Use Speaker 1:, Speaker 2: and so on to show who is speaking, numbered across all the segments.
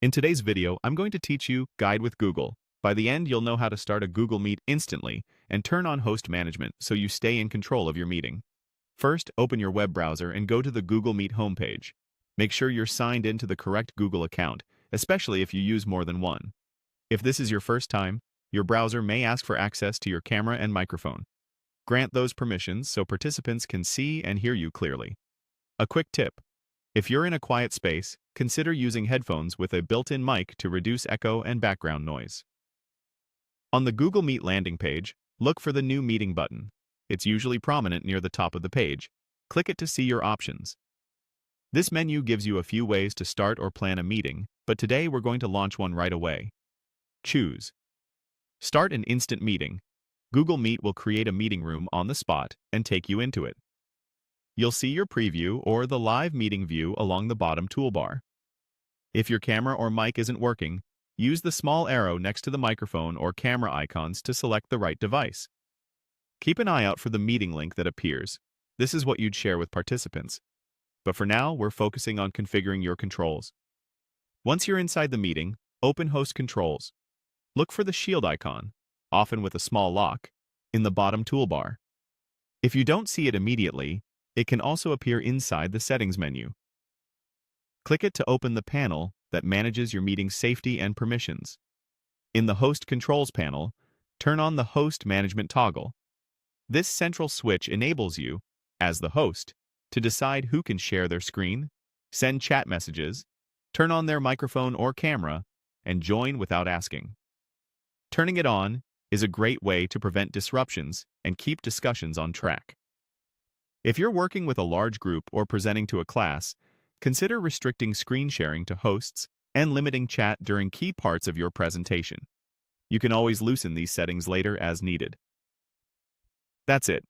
Speaker 1: In today's video, I'm going to teach you Guide with Google. By the end, you'll know how to start a Google Meet instantly and turn on host management so you stay in control of your meeting. First, open your web browser and go to the Google Meet homepage. Make sure you're signed into the correct Google account, especially if you use more than one. If this is your first time, your browser may ask for access to your camera and microphone. Grant those permissions so participants can see and hear you clearly. A quick tip: if you're in a quiet space, consider using headphones with a built-in mic to reduce echo and background noise. On the Google Meet landing page, look for the New Meeting button. It's usually prominent near the top of the page. Click it to see your options. This menu gives you a few ways to start or plan a meeting, but today we're going to launch one right away. Choose Start an instant meeting. Google Meet will create a meeting room on the spot and take you into it. You'll see your preview or the live meeting view along the bottom toolbar. If your camera or mic isn't working, use the small arrow next to the microphone or camera icons to select the right device. Keep an eye out for the meeting link that appears. This is what you'd share with participants. But for now, we're focusing on configuring your controls. Once you're inside the meeting, open Host Controls. Look for the shield icon, often with a small lock, in the bottom toolbar. If you don't see it immediately, it can also appear inside the Settings menu. Click it to open the panel that manages your meeting's safety and permissions. In the Host Controls panel, turn on the Host Management toggle. This central switch enables you, as the host, to decide who can share their screen, send chat messages, turn on their microphone or camera, and join without asking. Turning it on is a great way to prevent disruptions and keep discussions on track. If you're working with a large group or presenting to a class, consider restricting screen sharing to hosts and limiting chat during key parts of your presentation. You can always loosen these settings later as needed. That's it.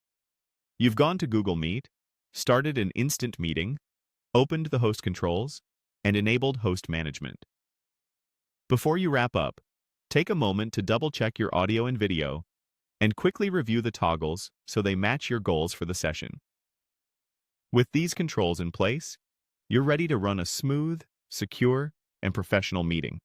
Speaker 1: You've gone to Google Meet, started an instant meeting, opened the host controls, and enabled host management. Before you wrap up, take a moment to double-check your audio and video and quickly review the toggles so they match your goals for the session. With these controls in place, you're ready to run a smooth, secure, and professional meeting.